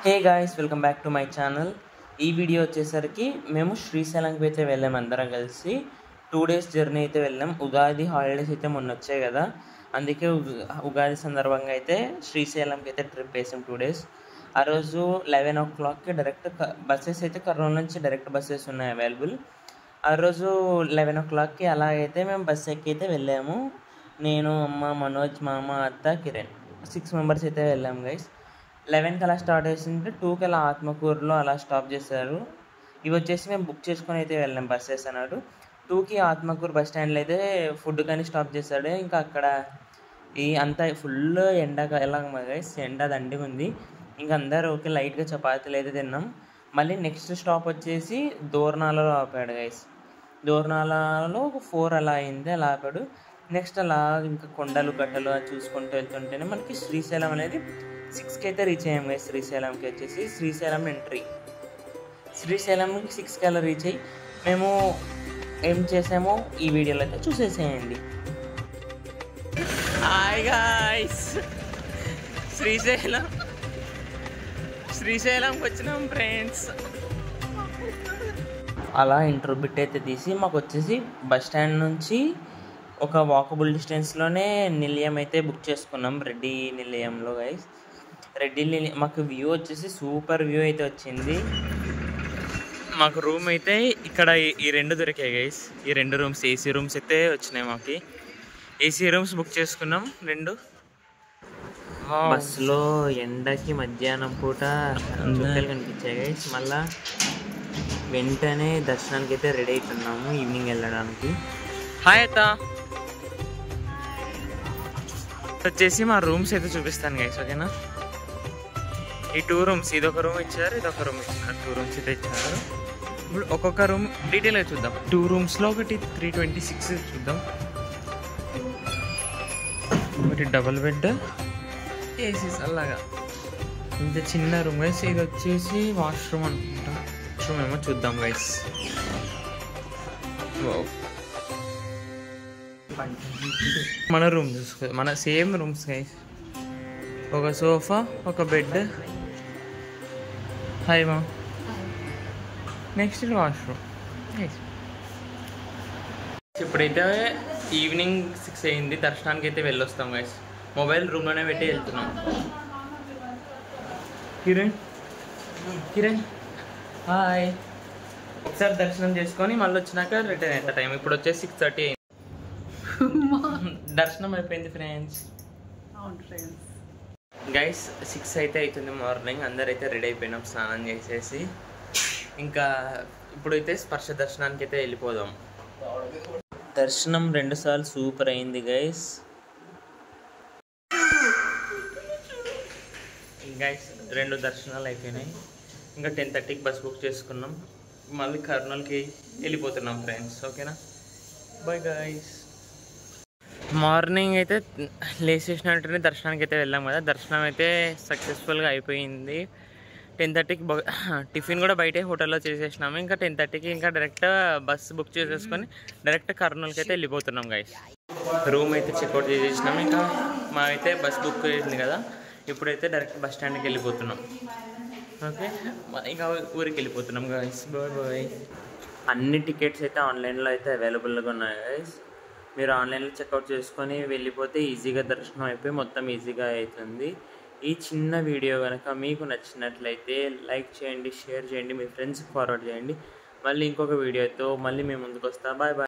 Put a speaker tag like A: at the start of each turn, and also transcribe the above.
A: Hey guys, welcome back to my channel. ఈ video వచ్చేసరికి మేము శ్రీశైలంకి అయితే వెళ్ళాం. అందరం కలిసి 2 days జర్నీ అయితే వెళ్ళాం. ఉగాది హాలిడేస్ అయితే మొన్న వచ్చాయి కదా, అందుకే ఉగాది సందర్భంగా అయితే శ్రీశైలంకి అయితే ట్రిప్ వేసాం 2 days. ఆ రోజు 11 o'clockకి డైరెక్ట్ బస్సెస్ అయితే కర్నూలు నుంచి డైరెక్ట్ బస్సెస్ ఉన్నాయి అవైలబుల్. ఆ రోజు 11 o'clockకి అలాగైతే మేము బస్సు ఎక్కి అయితే వెళ్ళాము. నేను, అమ్మ, మనోజ్, మామ, అత్త, కిరణ్ 6 members అయితే వెళ్ళాము గైస్. 11కి అలా స్టార్ట్ చేసింటే 2కి అలా ఆత్మకూరులో అలా స్టాప్ చేశారు. ఇవి వచ్చేసి మేము బుక్ చేసుకొని అయితే వెళ్ళాం బస్సెస్ అన్నాడు. 2కి ఆత్మకూరు బస్ స్టాండ్లో అయితే ఫుడ్ కానీ స్టాప్ చేశాడు. ఇంకా అక్కడ ఈ అంతా ఫుల్ ఎండాకాలం గైస్, ఎండ దండిగా ఉంది. ఇంకా అందరూ ఓకే లైట్గా చపాతీలు అయితే తిన్నాం. మళ్ళీ నెక్స్ట్ స్టాప్ వచ్చేసి దోర్నాలలో ఆపాడు గైస్. దోర్నాలలో ఒక 4 అలా అయింది, అలా ఆపాడు. నెక్స్ట్ అలా ఇంకా కొండలు గట్టలు చూసుకుంటూ వెళ్తుంటేనే మనకి శ్రీశైలం అనేది 6కి అయితే రీచ్ అయ్యాం గైస్. శ్రీశైలంకి వచ్చేసి శ్రీశైలం ఎంట్రీ. శ్రీశైలంకి 6కి అలా రీచ్ అయ్యి మేము ఏం చేసామో ఈ వీడియోలో అయితే చూసేసేయండి. హాయ్ గాయ్స్, శ్రీశైలంకి వచ్చినాం ఫ్రెండ్స్. అలా ఇంట్రో బిట్ అయితే తీసి మాకు వచ్చేసి బస్ స్టాండ్ నుంచి ఒక వాకబుల్ డిస్టెన్స్లోనే నిలయం అయితే బుక్ చేసుకున్నాం, రెడ్డి నిలయంలో గైస్. రెడ్డి నిలయం మాకు వ్యూ వచ్చేసి సూపర్ వ్యూ అయితే వచ్చింది. మాకు రూమ్ అయితే ఇక్కడ ఈ 2 దొరికాయి గైస్. ఈ 2 రూమ్స్ ఏసీ రూమ్స్ అయితే వచ్చినాయి. మాకు ఏసీ రూమ్స్ బుక్ చేసుకున్నాం 2. బస్సులో ఎండకి మధ్యాహ్నం పూట చుక్కలు కనిపించాయి గైస్. మళ్ళా వెంటనే దర్శనానికి అయితే రెడీ అవుతున్నాము ఈవినింగ్ వెళ్ళడానికి. హాయ్ అత్త, వచ్చేసి మా రూమ్స్ అయితే చూపిస్తాను గైస్, ఓకేనా. ఈ 2 rooms, ఇదొక రూమ్ ఇచ్చారు, ఇదొక రూమ్ ఇచ్చారు. 2 rooms అయితే ఇచ్చారు. ఇప్పుడు ఒక్కొక్క రూమ్ డీటెయిల్గా చూద్దాం. 2 roomsలో ఒకటి 326 చూద్దాం. ఒకటి డబుల్ బెడ్, ఏసీస్ అలాగా. ఇంత చిన్న రూమ్ గైస్. ఇది వచ్చేసి వాష్రూమ్ అనుకుంటా. వాష్రూమ్ ఏమో చూద్దాం గైస్. మన రూమ్ చూసుకో, మన సేమ్ రూమ్స్ గైస్. ఒక సోఫా, ఒక బెడ్. హాయ్ మా. Next washroom. ఇప్పుడైతే ఈవినింగ్ 6 అయింది. దర్శనానికి అయితే వెళ్ళొస్తాం గైస్. మొబైల్ రూమ్లోనే పెట్టి వెళ్తున్నాం. కిరణ్ హాయ్. ఒకసారి దర్శనం చేసుకొని మళ్ళీ వచ్చినాక రిటర్న్ అవుతా టైం. ఇప్పుడు వచ్చేసి 6:30 అయింది. దర్శనం అయిపోయింది ఫ్రెండ్స్. గైస్ 6 అయితే అవుతుంది మార్నింగ్. అందరైతే రెడీ అయిపోయినాం స్నానం చేసేసి. ఇంకా ఇప్పుడైతే స్పర్శ దర్శనానికి అయితే వెళ్ళిపోదాం. దర్శనం 2 సార్లు సూపర్ అయింది గైస్. 2 దర్శనాలు అయిపోయినాయి. ఇంకా 10:30కి బస్ బుక్ చేసుకున్నాం. మళ్ళీ కర్నూలుకి వెళ్ళిపోతున్నాం ఫ్రెండ్స్, ఓకేనా. Bye guys. మార్నింగ్ అయితే లేచేసినట్టునే దర్శనానికి అయితే వెళ్ళాం కదా. దర్శనం అయితే సక్సెస్ఫుల్గా అయిపోయింది. 10:30కి టిఫిన్ కూడా బయటే హోటల్లో చేసేసినాము. ఇంకా 10:30కి ఇంకా డైరెక్ట్ బస్ బుక్ చేసేసుకొని డైరెక్ట్ కర్నూలుకి అయితే వెళ్ళిపోతున్నాం గైస్. రూమ్ అయితే చెక్అవుట్ చేసేసినాము. ఇంకా మా అయితే బస్ బుక్ అయింది కదా, ఇప్పుడైతే డైరెక్ట్ బస్ స్టాండ్కి వెళ్ళిపోతున్నాం. ఓకే, ఇంకా ఊరికి వెళ్ళిపోతున్నాం గైస్. Bye bye. అన్ని టికెట్స్ అయితే ఆన్లైన్లో అయితే అవైలబుల్గా ఉన్నాయి గైస్. మీరు ఆన్లైన్లో చెక్అవుట్ చేసుకొని వెళ్ళిపోతే ఈజీగా దర్శనం అయిపోయి మొత్తం ఈజీగా అవుతుంది. ఈ చిన్న వీడియో కనుక మీకు నచ్చినట్లయితే లైక్ చేయండి, షేర్ చేయండి, మీ ఫ్రెండ్స్కి ఫార్వర్డ్ చేయండి. మళ్ళీ ఇంకొక వీడియోతో మళ్ళీ మేము ముందుకు వస్తాం. Bye bye.